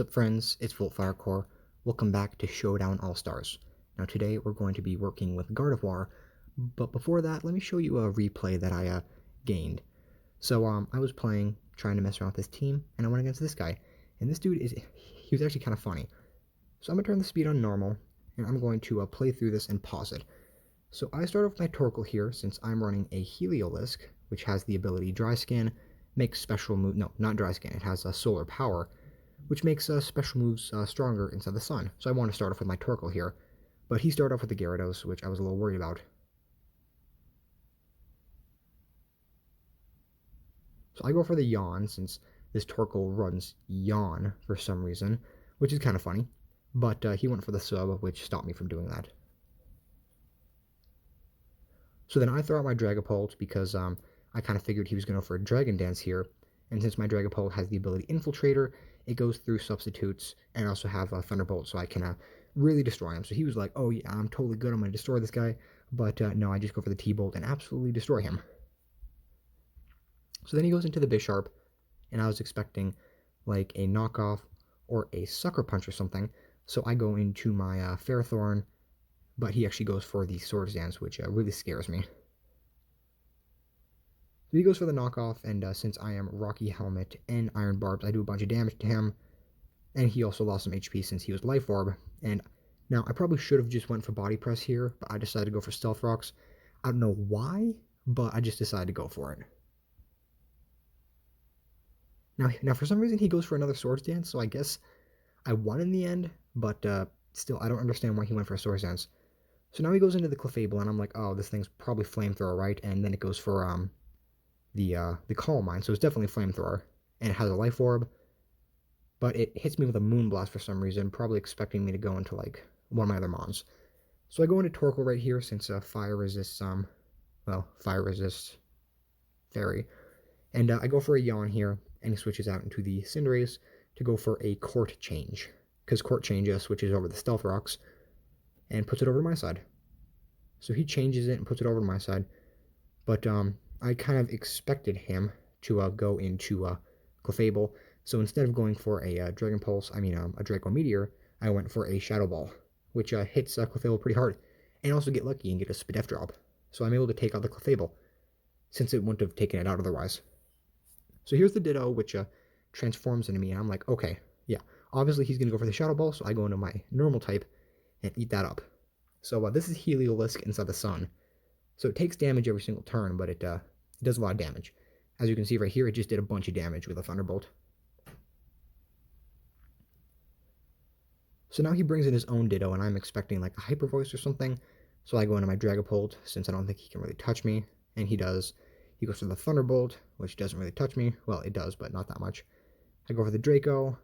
What's up, friends? It's Volt Firecore. Welcome back to Showdown Allstars. Now today we're going to be working with Gardivor, but before that let me show you a replay that I gained. So I was playing, trying to mess around with this team, and I went against this guy. And this dude he was actually kind of funny. So I'm going to turn the speed on normal, and I'm going to play through this and pause it. So I start off with my Torkoal here, since I'm running a Heliolisk, which has the ability Dry Skin, makes special move, no, not Dry Skin, it has a Solar Power, which makes special moves stronger inside the sun. So I want to start off with my Torkoal here, but he started off with the Gyarados, which I was a little worried about. So I go for the Yawn, since this Torkoal runs Yawn for some reason, which is kind of funny, but he went for the Sub, which stopped me from doing that. So then I throw out my Dragapult because I kind of figured he was going to go for a Dragon Dance here, and since my Dragapult has the ability Infiltrator, it goes through substitutes, and I also have Thunderbolt, so I can really destroy him. So he was like, oh yeah, I'm totally good, I'm going to destroy this guy, but no, I just go for the T-Bolt and absolutely destroy him. So then he goes into the Bisharp, and I was expecting like a knockoff or a Sucker Punch or something, so I go into my Ferrothorn, but he actually goes for the Swords Dance, which really scares me. So he goes for the knockoff, and since I am Rocky Helmet and Iron Barbs, I do a bunch of damage to him, and he also lost some HP since he was Life Orb. And now I probably should have just went for Body Press here, but I decided to go for Stealth Rocks. I don't know why, but I just decided to go for it. Now for some reason he goes for another Swords Dance, so I guess I won in the end, but still I don't understand why he went for a Swords Dance. So now he goes into the Clefable, and I'm like, oh, this thing's probably Flamethrower, right? And then it goes for the Calm Mind, so it's definitely Flamethrower, and it has a Life Orb, but it hits me with a Moonblast for some reason, probably expecting me to go into like one of my other mons. So I go into Torkoal right here, since Fire resists Fire resists Fairy, and I go for a Yawn here, and he switches out into the Cinderace to go for a Court Change, because Court Change switches over the Stealth Rocks and puts it over to my side. So he changes it and puts it over to my side, but I kind of expected him to go into Clefable, so instead of going for a Dragon Pulse, a Draco Meteor, I went for a Shadow Ball, which hits Clefable pretty hard, and also get lucky and get a Spadef drop. So I'm able to take out the Clefable, since it wouldn't have taken it out otherwise. So here's the Ditto, which transforms into me, and I'm like, okay, yeah, obviously he's going to go for the Shadow Ball, so I go into my normal type and eat that up. So this is Heliolisk inside the sun. So it takes damage every single turn, but it does a lot of damage. As you can see right here, it just did a bunch of damage with a Thunderbolt. So now he brings in his own Ditto, and I'm expecting like a Hyper Voice or something. So I go into my Dragapult, since I don't think he can really touch me, and he does. He goes for the Thunderbolt, which doesn't really touch me. Well, it does, but not that much. I go for the Draco.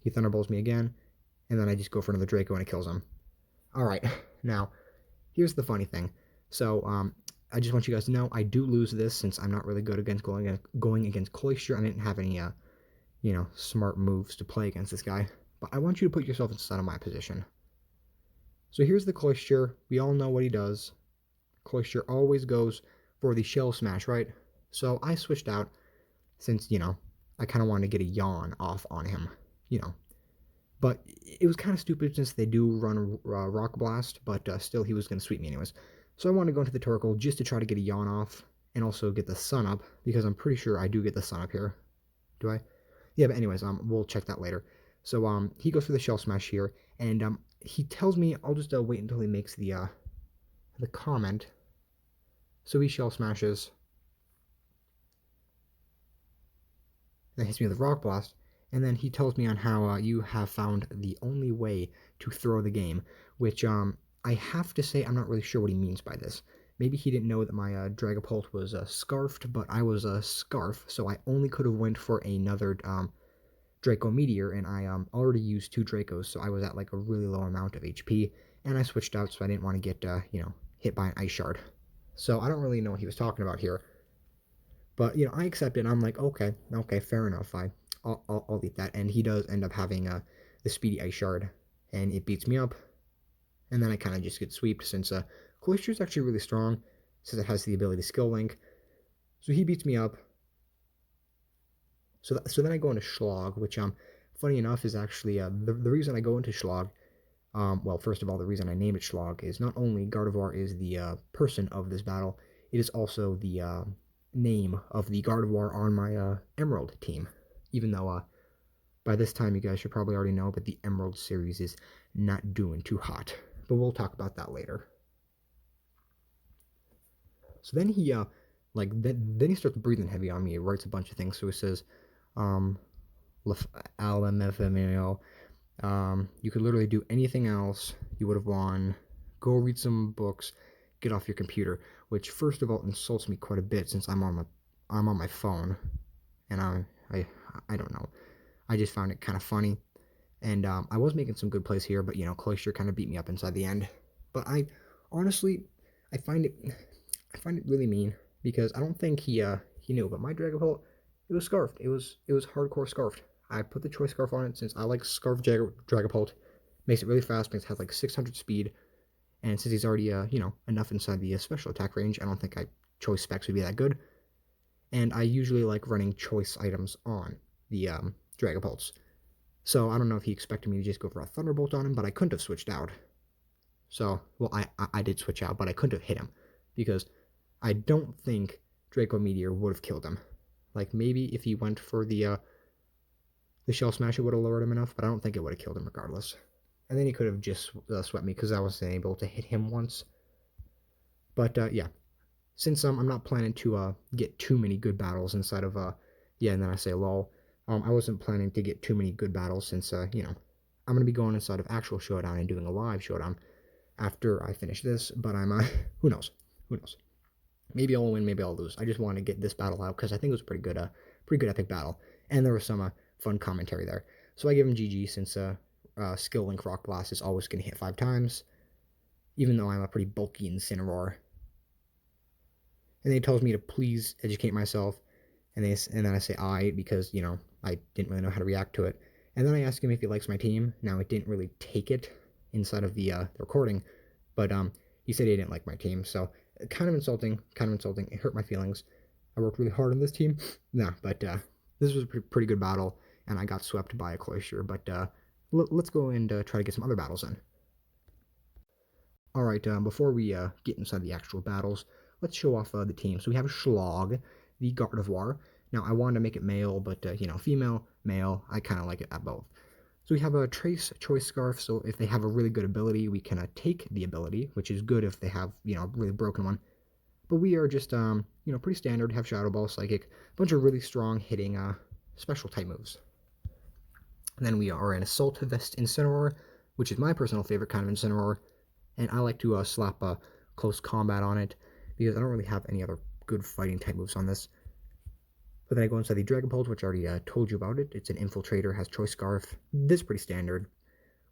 He Thunderbolts me again, and then I just go for another Draco and it kills him. Alright, now, here's the funny thing. So, I just want you guys to know, I do lose this, since I'm not really good against going against Cloyster. I didn't have any, smart moves to play against this guy. But I want you to put yourself inside of my position. So here's the Cloyster. We all know what he does. Cloyster always goes for the Shell Smash, right? So I switched out, since, I kind of wanted to get a Yawn off on him, But it was kind of stupid, since they do run Rock Blast, but still he was going to sweep me anyways. So I wanted to go into the Torkoal just to try to get a Yawn off, and also get the Sun Up, because I'm pretty sure I do get the Sun Up here. Do I? Yeah, but anyways, we'll check that later. So he goes for the Shell Smash here, and he tells me I'll just wait until he makes the comment. So he Shell Smashes. Then hits me with a Rock Blast, and then he tells me on how you have found the only way to throw the game, which I have to say I'm not really sure what he means by this. Maybe he didn't know that my Dragapult was scarfed, but I was a Scarf, so I only could have went for another Draco Meteor, and I already used 2 Dracos, so I was at like a really low amount of HP, and I switched out so I didn't want to get hit by an Ice Shard. So I don't really know what he was talking about here. But, I accepted. I'm like, okay, fair enough. I'll eat that. And he does end up having the Speedy Ice Shard, and it beats me up. And then I kind of just get sweeped, since Cloyster is actually really strong, since it has the ability to Skill Link. So he beats me up. So then I go into Schlag, which funny enough is actually the reason I go into Schlag. Well, first of all, the reason I named it Schlag is not only Gardevoir is the person of this battle, it is also the name of the Gardevoir on my Emerald team. Even though by this time you guys should probably already know, but the Emerald series is not doing too hot. But we'll talk about that later. So then he then he starts breathing heavy on me. He writes a bunch of things. So he says, um, LMFMAO, you could literally do anything else. You would have won. Go read some books. Get off your computer. Which, first of all, insults me quite a bit since I'm on my phone, and I don't know. I just found it kind of funny, and I was making some good plays here, but Cloyster kind of beat me up inside the end. But I honestly, I find it really mean because I don't think he knew. But my Dragapult, it was scarfed. It was hardcore scarfed. I put the choice scarf on it since I like scarf Dragapult. Makes it really fast. Makes it has like 600 speed, and since he's already enough inside the special attack range, I don't think choice specs would be that good. And I usually like running choice items on the Dragapults. So I don't know if he expected me to just go for a Thunderbolt on him, but I couldn't have switched out. So, well, I did switch out, but I couldn't have hit him because I don't think Draco Meteor would have killed him. Like maybe if he went for the Shell Smash, it would have lowered him enough, but I don't think it would have killed him regardless. And then he could have just swept me because I wasn't able to hit him once. But yeah, since I'm not planning to get too many good battles inside of yeah, and then I say lol. I wasn't planning to get too many good battles since I'm gonna be going inside of actual Showdown and doing a live Showdown after I finish this. But I'm who knows, maybe I'll win, maybe I'll lose. I just want to get this battle out because I think it was a pretty good epic battle, and there was some fun commentary there. So I give him GG since Skill Link Rock Blast is always gonna hit 5 times, even though I'm a pretty bulky Incineroar. And then he tells me to please educate myself, and then I say I because I didn't really know how to react to it. And then I ask him if he likes my team. Now it didn't really take it inside of the recording, but he said he didn't like my team, so kind of insulting. It hurt my feelings. I worked really hard on this team. Nah, but this was a pretty good battle, and I got swept by a Cloyster. But let's go and try to get some other battles in. All right, before we get inside the actual battles, let's show off the team. So we have Schlag, the Gardevoir. Now I wanted to make it male, but female, male, I kind of like it at both. So we have a Trace Choice Scarf. So if they have a really good ability, we can take the ability, which is good if they have a really broken one. But we are just pretty standard. Have Shadow Ball, Psychic, a bunch of really strong hitting special type moves. And then we are an Assault Vest Incineroar, which is my personal favorite kind of Incineroar. And I like to slap Close Combat on it because I don't really have any other good fighting type moves on this. But then I go inside the Dragapult, which I already told you about it. It's an Infiltrator, has Choice Scarf. This is pretty standard.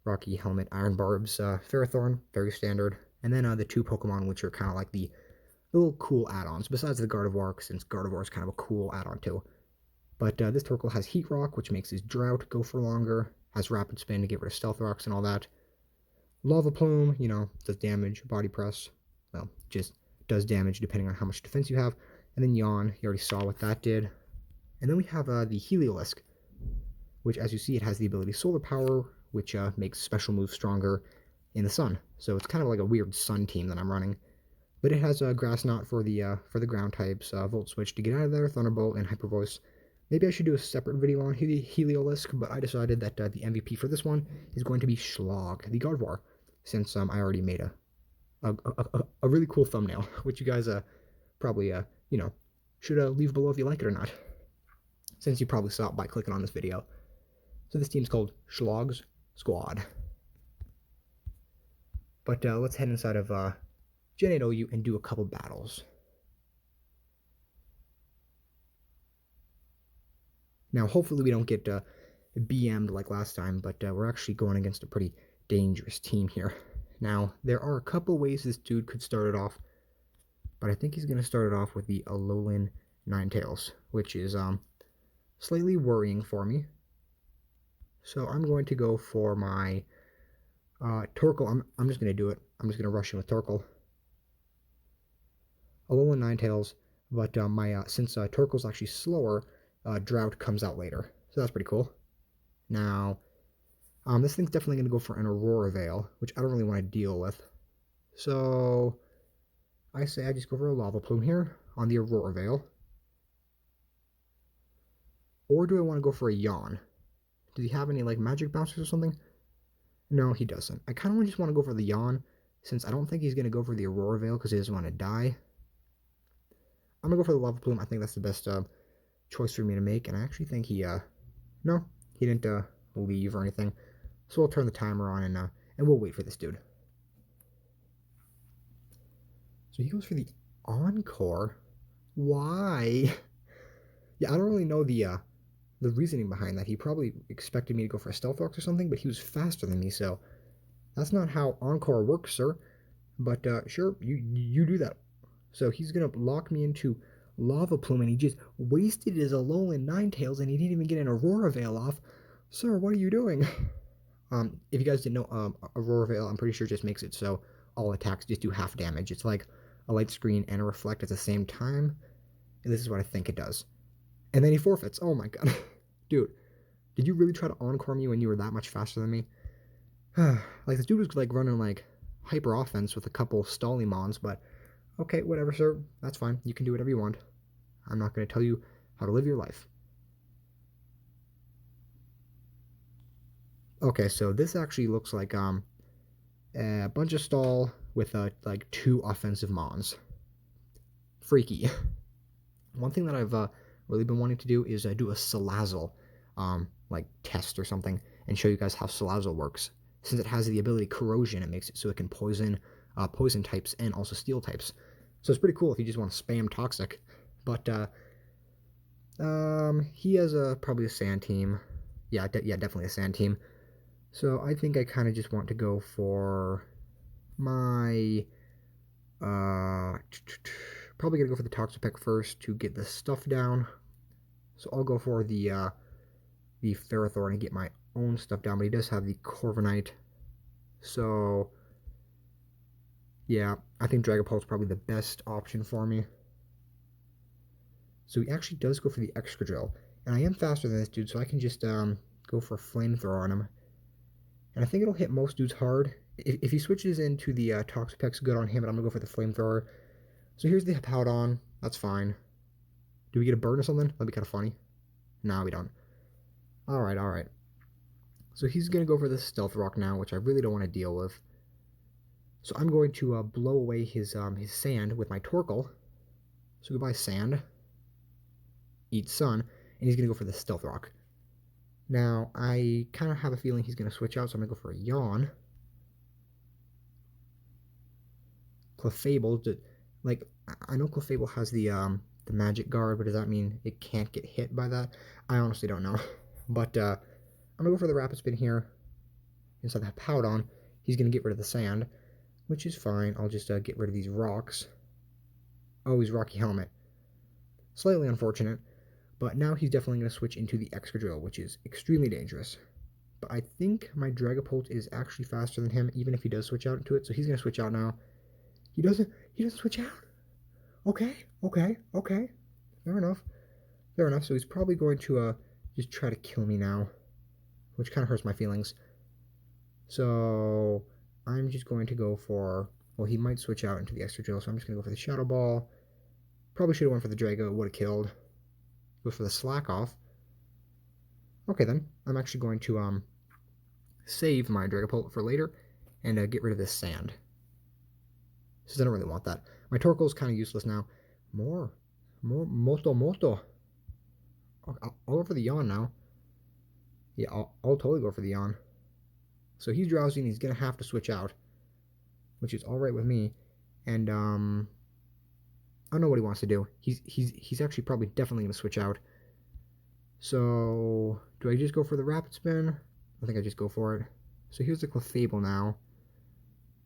Rocky Helmet, Iron Barbs, Ferrothorn, very standard. And then the 2 Pokemon, which are kind of like the little cool add-ons, besides the Gardevoir, since Gardevoir is kind of a cool add-on too. But this Torkoal has Heat Rock, which makes his Drought go for longer. Has Rapid Spin to get rid of Stealth Rocks and all that. Lava Plume, does damage. Body Press, well, just does damage depending on how much defense you have. And then Yawn, you already saw what that did. And then we have the Heliolisk, which, as you see, it has the ability Solar Power, which makes special moves stronger in the sun. So it's kind of like a weird sun team that I'm running. But it has a Grass Knot for the ground types, Volt Switch to get out of there, Thunderbolt, and Hyper Voice. Maybe I should do a separate video on Heliolisk, but I decided that the MVP for this one is going to be Schlag, the Gardevoir, since I already made a really cool thumbnail, which you guys probably should leave below if you like it or not, since you probably saw it by clicking on this video. So this team's called Schlag's Squad. But let's head inside of Gen 8 OU and do a couple battles. Now, hopefully we don't get BM'd like last time, but we're actually going against a pretty dangerous team here. Now, there are a couple ways this dude could start it off, but I think he's going to start it off with the Alolan Ninetales, which is slightly worrying for me. So I'm going to go for my Torkoal. I'm just going to do it. I'm just going to rush in with Torkoal. Alolan Ninetales, but since Torkoal's actually slower, Drought comes out later. So that's pretty cool. Now, this thing's definitely going to go for an Aurora Veil, which I don't really want to deal with. So I say I just go for a Lava Plume here on the Aurora Veil. Or do I want to go for a Yawn? Does he have any like magic bouncers or something? No, he doesn't. I kind of just want to go for the Yawn, since I don't think he's going to go for the Aurora Veil because he doesn't want to die. I'm going to go for the Lava Plume. I think that's the best choice for me to make, and I actually think no, he didn't leave or anything. So we'll turn the timer on and we'll wait for this dude. So he goes for the Encore. Why? Yeah, I don't really know the reasoning behind that. He probably expected me to go for a Stealth Rock or something, but he was faster than me, so that's not how Encore works, sir. But sure, you do that. So he's gonna lock me into Lava Plume, and he just wasted his Alolan Ninetales, and he didn't even get an Aurora Veil off. Sir, what are you doing? If you guys didn't know, Aurora Veil, I'm pretty sure just makes it so all attacks just do half damage. It's like a Light Screen and a Reflect at the same time, and this is what I think it does. And then he forfeits. Oh my god. Dude, did you really try to Encore me when you were that much faster than me? Like, this dude was like running like hyper offense with a couple Stallymons, but okay, whatever, sir. That's fine. You can do whatever you want. I'm not going to tell you how to live your life. Okay, so this actually looks like a bunch of stall with like 2 offensive mons. Freaky. One thing that I've really been wanting to do is do a Salazzle like test or something and show you guys how Salazzle works. Since it has the ability Corrosion, it makes it so it can poison poison types and also steel types. So it's pretty cool if you just want to spam Toxic. But he has probably a Sand team. Yeah, definitely a Sand team. So I think I kind of just want to go for my probably gonna go for the Toxapex first to get the stuff down. So I'll go for the Ferrothorn and get my own stuff down, but he does have the Corviknight. So yeah, I think Dragapult is probably the best option for me. So he actually does go for the Excadrill, and I am faster than this dude, so I can just go for a Flamethrower on him. And I think it'll hit most dudes hard. If he switches into the Toxapex, good on him, but I'm going to go for the Flamethrower. So here's the Hippowdon. That's fine. Do we get a burn or something? That'd be kind of funny. No, we don't. Alright. So he's going to go for the Stealth Rock now, which I really don't want to deal with. So I'm going to blow away his Sand with my Torkoal. So goodbye, Sand. Eat Sun. And he's going to go for the Stealth Rock. Now, I kind of have a feeling he's going to switch out, so I'm going to go for a Yawn. Clefable, like, I know Clefable has the Magic Guard, but does that mean it can't get hit by that? I honestly don't know. But I'm going to go for the Rapid Spin here. Instead of the Hippowdon, he's going to get rid of the Sand, which is fine. I'll just get rid of these rocks. Oh, he's Rocky Helmet. Slightly unfortunate. But now he's definitely going to switch into the Excadrill, which is extremely dangerous. But I think my Dragapult is actually faster than him, even if he does switch out into it. So he's going to switch out now. He doesn't switch out. Okay. Fair enough. So he's probably going to just try to kill me now, which kind of hurts my feelings. So I'm just going to go for, well, he might switch out into the Excadrill, so I'm just going to go for the Shadow Ball. Probably should have went for the Drago. It would have killed. Go for the Slack Off. Okay, then. I'm actually going to save my Dragapult for later and get rid of this Sand. Since I don't really want that. My Torkoal is kind of useless now. More Moto. I'll go for the Yawn now. Yeah, I'll totally go for the Yawn. So he's drowsy and he's going to have to switch out, which is alright with me. And I don't know what he wants to do. He's actually probably definitely going to switch out. So do I just go for the Rapid Spin? I think I just go for it. So here's the Clefable now,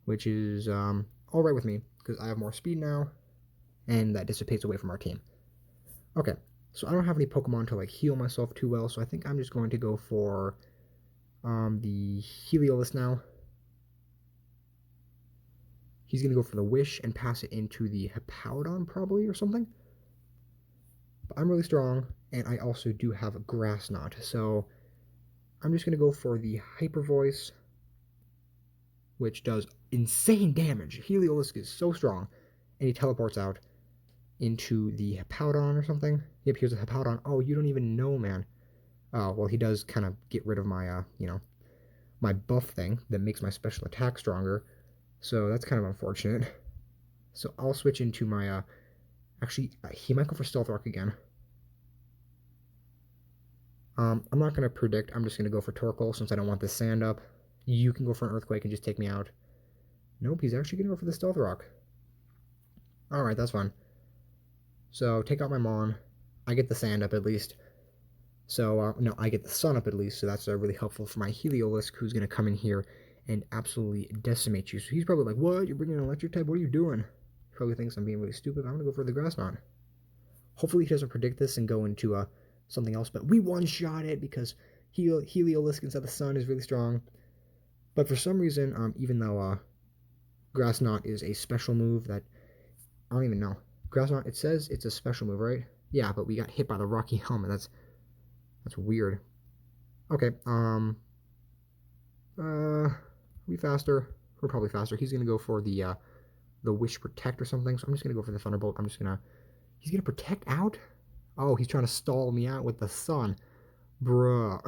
which is alright with me because I have more speed now, and that dissipates away from our team. Okay, so I don't have any Pokemon to like heal myself too well, so I think I'm just going to go for the Heliolisk now. He's going to go for the Wish and pass it into the Hippowdon probably or something. But I'm really strong, and I also do have a Grass Knot, so I'm just going to go for the Hyper Voice, which does insane damage. Heliolisk is so strong, and he teleports out into the Hippowdon or something. Yep, here's a Hippowdon. Oh, you don't even know, man. Oh, well, he does kind of get rid of my, my buff thing that makes my special attack stronger. So that's kind of unfortunate. So I'll switch into my, actually, he might go for Stealth Rock again. I'm not going to predict. I'm just going to go for Torkoal since I don't want this sand up. You can go for an Earthquake and just take me out. Nope, he's actually going to go for the Stealth Rock. Alright, that's fine. So take out my Mon. I get the sand up at least. So, no, I get the sun up at least, so that's really helpful for my Heliolisk, who's going to come in here and absolutely decimate you. So he's probably like, what? You're bringing an electric type? What are you doing? He probably thinks I'm being really stupid. I'm going to go for the Grass Knot. Hopefully he doesn't predict this and go into something else, but we one-shot it because Heliolisk inside the sun is really strong. But for some reason, even though Grass Knot is a special move that, I don't even know. Grass Knot, it says it's a special move, right? Yeah, but we got hit by the Rocky Helmet. That's weird. Okay, we faster. We're probably faster. He's gonna go for the Wish Protect or something. So I'm just gonna go for the Thunderbolt. He's gonna protect out. Oh, he's trying to stall me out with the sun, bruh.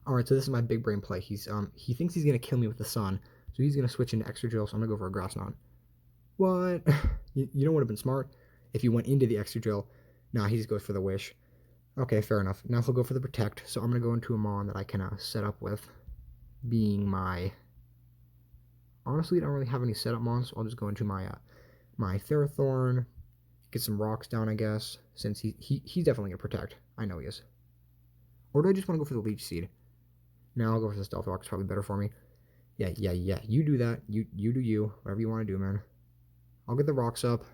All right, so this is my big brain play. He thinks he's gonna kill me with the sun, so he's gonna switch into Extra Drill. So I'm gonna go for a Grass Knot. What? You know what would have been smart if you went into the Extra Drill. Nah, he just goes for the Wish. Okay, fair enough. Now he'll go for the Protect, so I'm going to go into a Mon that I can set up with, being my... Honestly, I don't really have any setup Mons, so I'll just go into my my Ferrothorn, get some rocks down, I guess, since he's definitely going to Protect. I know he is. Or do I just want to go for the Leech Seed? No, I'll go for the Stealth Rock. It's probably better for me. Yeah. You do that. You do you. Whatever you want to do, man. I'll get the rocks up.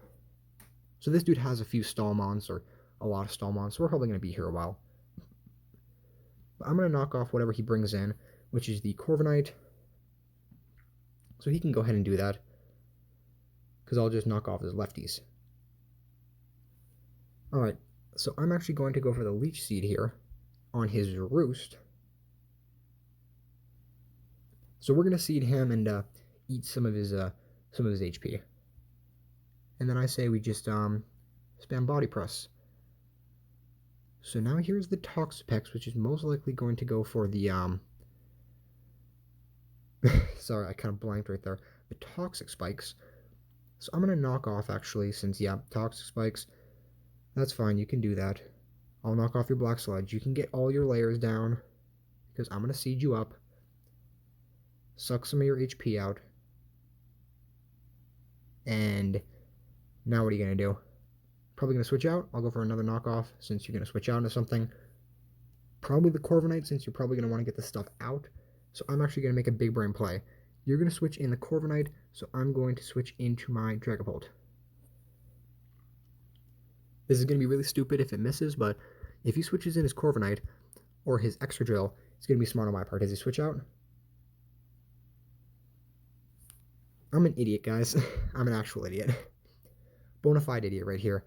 So this dude has a few Stall Mons, or a lot of Stall Mons, so we're probably going to be here a while. But I'm going to knock off whatever he brings in, which is the Corviknight. So he can go ahead and do that, because I'll just knock off his lefties. Alright, so I'm actually going to go for the Leech Seed here on his Roost. So we're going to seed him and eat some of his HP. And then I say we just spam Body Press. So now here's the Toxapex, which is most likely going to go for the, sorry, I kind of blanked right there. The Toxic Spikes. So I'm going to knock off, actually, since, yeah, Toxic Spikes. That's fine, you can do that. I'll knock off your Black Sludge. You can get all your layers down, because I'm going to seed you up. Suck some of your HP out. And now what are you going to do? Probably going to switch out. I'll go for another knockoff since you're going to switch out into something. Probably the Corviknight since you're probably going to want to get this stuff out. So I'm actually going to make a big brain play. You're going to switch in the Corviknight, so I'm going to switch into my Dragapult. This is going to be really stupid if it misses, but if he switches in his Corviknight or his Extra Drill, it's going to be smart on my part. Does he switch out? I'm an idiot, guys. I'm an actual idiot. Bonafide idiot right here.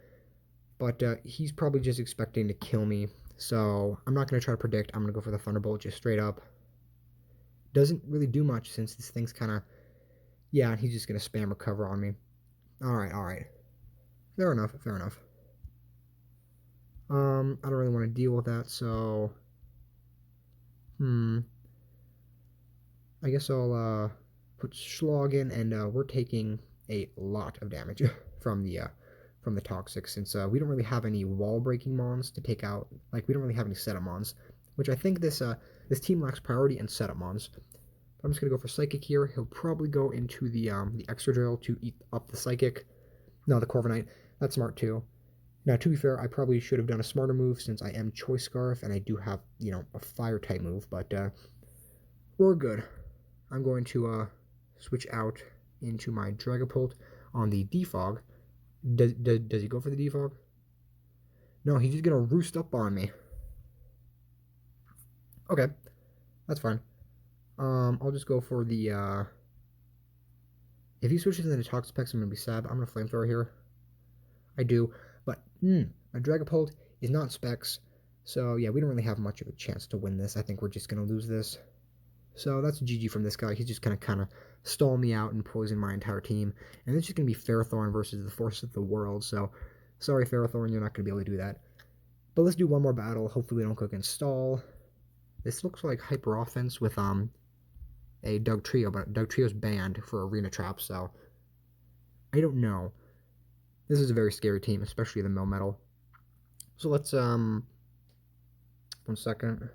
But he's probably just expecting to kill me, so I'm not going to try to predict. I'm going to go for the Thunderbolt just straight up. Doesn't really do much since this thing's kind of... Yeah, he's just going to spam Recover on me. Alright. Fair enough. I don't really want to deal with that, so... I guess I'll put Schlog in, and we're taking a lot of damage from the Toxic, since we don't really have any wall-breaking Mons to take out. Like, we don't really have any setup Mons, which I think this team lacks priority and setup Mons. But I'm just going to go for Psychic here. He'll probably go into the Extra Drill to eat up the Psychic. No, the Corviknight. That's smart, too. Now, to be fair, I probably should have done a smarter move since I am Choice Scarf, and I do have, a Fire-type move, but we're good. I'm going to switch out into my Dragapult on the Defog. Does he go for the Defog? No, he's just going to roost up on me. Okay, that's fine. I'll just go for the, if he switches into Toxapex, I'm going to be sad. I'm going to Flamethrower here. I do, but my Dragapult is not Specs, so yeah, we don't really have much of a chance to win this. I think we're just gonna lose this. So that's GG from this guy. He's just gonna kind of stall me out and poison my entire team, and it's just gonna be Ferrothorn versus the Force of the World. So sorry, Ferrothorn, you're not gonna be able to do that. But let's do one more battle. Hopefully we don't go against Stall. This looks like Hyper Offense with a Dugtrio, but Dugtrio's banned for Arena Trap, so I don't know. This is a very scary team, especially the Melmetal. So let's 1 second.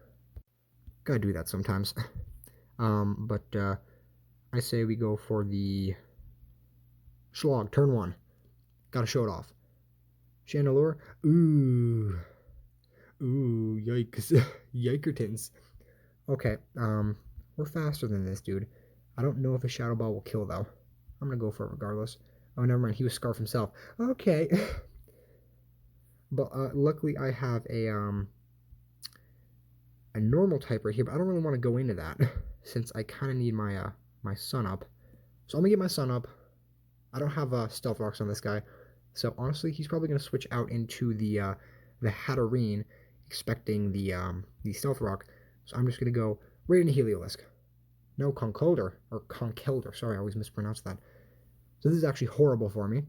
Gotta do that sometimes. But I say we go for the Schlog, turn 1. Gotta show it off. Chandelure. Ooh, yikes. Yikertons. Okay, we're faster than this, dude. I don't know if a Shadow Ball will kill, though. I'm gonna go for it regardless. Oh, never mind. He was Scarf himself. Okay. But luckily I have a normal type right here, but I don't really want to go into that since I kind of need my my Sun Up. So I'm gonna get my Sun Up. I don't have Stealth Rocks on this guy, so honestly, he's probably gonna switch out into the Hatterene, expecting the Stealth Rock. So I'm just gonna go right into Heliolisk. No, Conkeldurr, or Conkeldurr. Sorry, I always mispronounce that. So this is actually horrible for me.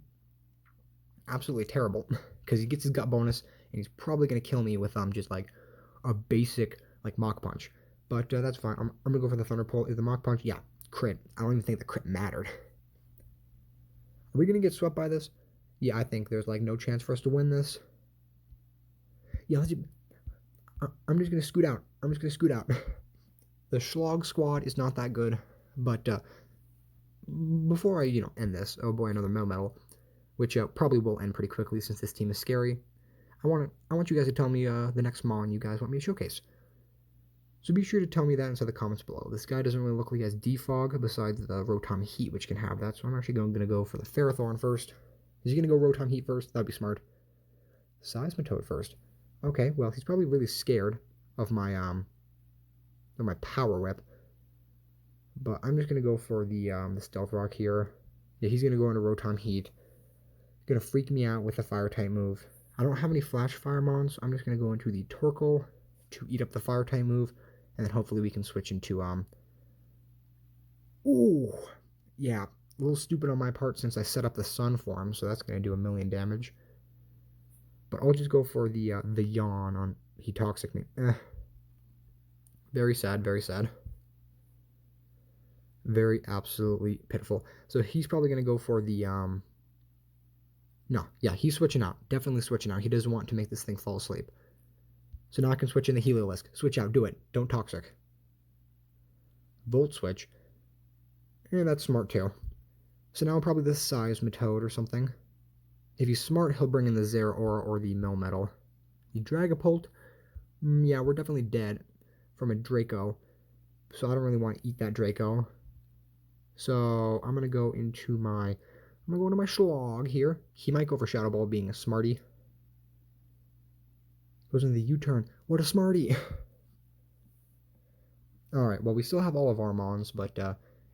Absolutely terrible, because he gets his gut bonus, and he's probably gonna kill me with just like a basic like Mach Punch. But that's fine. I'm gonna go for the Thunderbolt. Is the Mach Punch? Yeah, crit. I don't even think the crit mattered. Are we gonna get swept by this? Yeah, I think there's like no chance for us to win this. Yeah, I'm just gonna scoot out. I'm just gonna scoot out. The Schlog squad is not that good, but before I end this, oh boy, another Melmetal, which probably will end pretty quickly since this team is scary. I want you guys to tell me the next Mon you guys want me to showcase. So be sure to tell me that inside the comments below. This guy doesn't really look like he has Defog besides the Rotom Heat, which can have that. So I'm actually going to go for the Ferrothorn first. Is he going to go Rotom Heat first? That'd be smart. Seismitoad first. Okay, well, he's probably really scared of my Power Whip. But I'm just going to go for the Stealth Rock here. Yeah, he's going to go into Rotom Heat. Going to freak me out with a Fire-type move. I don't have any Flash Fire Mons, so I'm just going to go into the Torkoal to eat up the Fire-type move. And then hopefully we can switch into, ooh, yeah, a little stupid on my part since I set up the Sun for him, so that's going to do 1,000,000 damage. But I'll just go for the Yawn on, he Toxic me. Very sad, very sad. Very absolutely pitiful. So he's probably going to go for the, no, yeah, he's switching out. Definitely switching out. He doesn't want to make this thing fall asleep. So now I can switch in the Heliolisk. Switch out. Do it. Don't Toxic. Volt Switch. Yeah, that's smart too. So now probably the Seismitoad or something. If he's smart, he'll bring in the Zeraora or the Melmetal. The Dragapult. Yeah, we're definitely dead from a Draco. So I don't really want to eat that Draco. So I'm going to go into my Schlog here. He might go for Shadow Ball being a smarty. Goes in the U-turn. What a smarty! Alright, well, we still have all of our Mons, but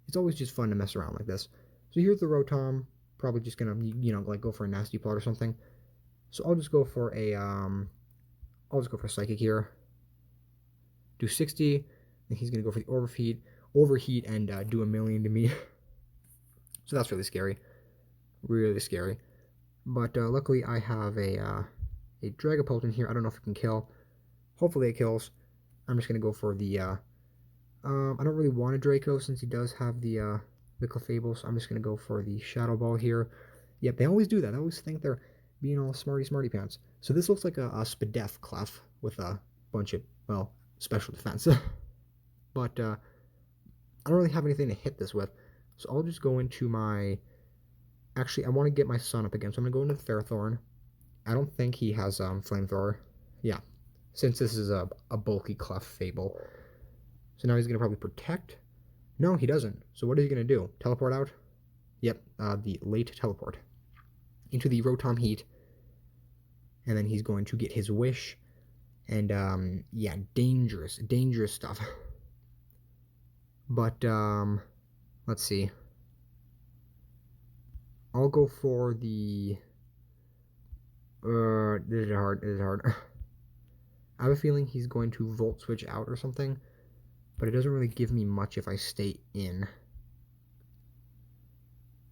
it's always just fun to mess around like this. So here's the Rotom. Probably just gonna, like go for a Nasty Plot or something. So I'll just go for Psychic here. Do 60. And he's gonna go for the Overheat, and do 1,000,000 to me. So that's really scary. Really scary. But luckily I have a Dragapult in here. I don't know if it can kill. Hopefully it kills. I'm just going to go for the, I don't really want a Draco since he does have the Clefable, so I'm just going to go for the Shadow Ball here. Yep, they always do that. They always think they're being all smarty pants. So this looks like a Spadef Clef with a bunch of, well, special defense. But I don't really have anything to hit this with, so I'll just go into my, actually, I want to get my Sun Up again, so I'm going to go into the Ferrothorn. I don't think he has Flamethrower. Yeah, since this is a bulky Clefable. So now he's going to probably Protect. No, he doesn't. So what is he going to do? Teleport out? Yep, the late Teleport. Into the Rotom Heat. And then he's going to get his Wish. And, yeah, dangerous stuff. But, let's see. I'll go for the This is hard. This is hard. I have a feeling he's going to Volt Switch out or something, but it doesn't really give me much if I stay in.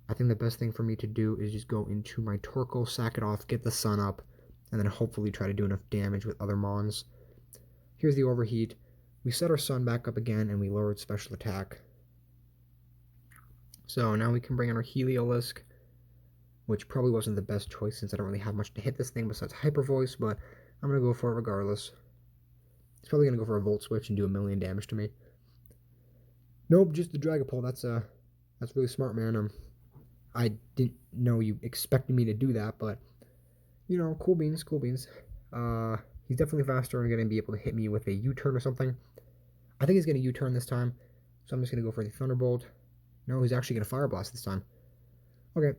I think the best thing for me to do is just go into my Torkoal, sack it off, get the sun up, and then hopefully try to do enough damage with other Mons. Here's the overheat. We set our sun back up again, and we lowered special attack. So now we can bring in our Heliolisk, which probably wasn't the best choice since I don't really have much to hit this thing besides Hyper Voice, but I'm going to go for it regardless. It's probably going to go for a Volt Switch and do 1,000,000 damage to me. Nope, just the Dragapult. That's really smart, man. I didn't know you expected me to do that, but, you know, cool beans, cool beans. He's definitely faster and going to be able to hit me with a U-turn or something. I think he's going to U-turn this time, so I'm just going to go for the Thunderbolt. No, he's actually going to Fire Blast this time. Okay,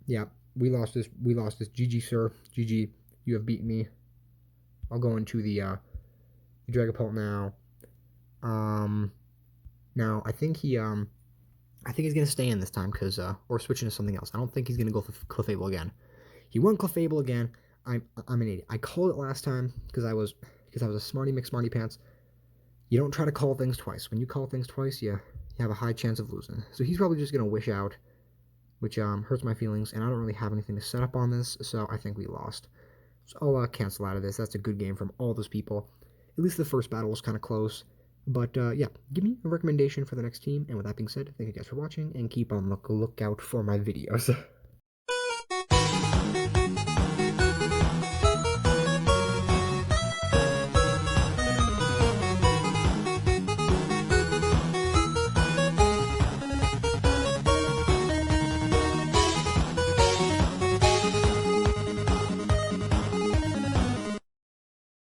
yeah, we lost this. GG, sir. GG, you have beaten me. I'll go into the Dragapult now. Now I think he's gonna stay in this time because or switch into something else. I don't think he's gonna go for Clefable again. He went Clefable again. I'm an idiot. I called it last time because I was a smarty McSmarty pants. You don't try to call things twice. When you call things twice, you have a high chance of losing. So he's probably just gonna Wish out, which hurts my feelings, and I don't really have anything to set up on this, so I think we lost. So I'll cancel out of this. That's a good game from all those people. At least the first battle was kind of close. But yeah, give me a recommendation for the next team. And with that being said, thank you guys for watching, and keep on lookout for my videos.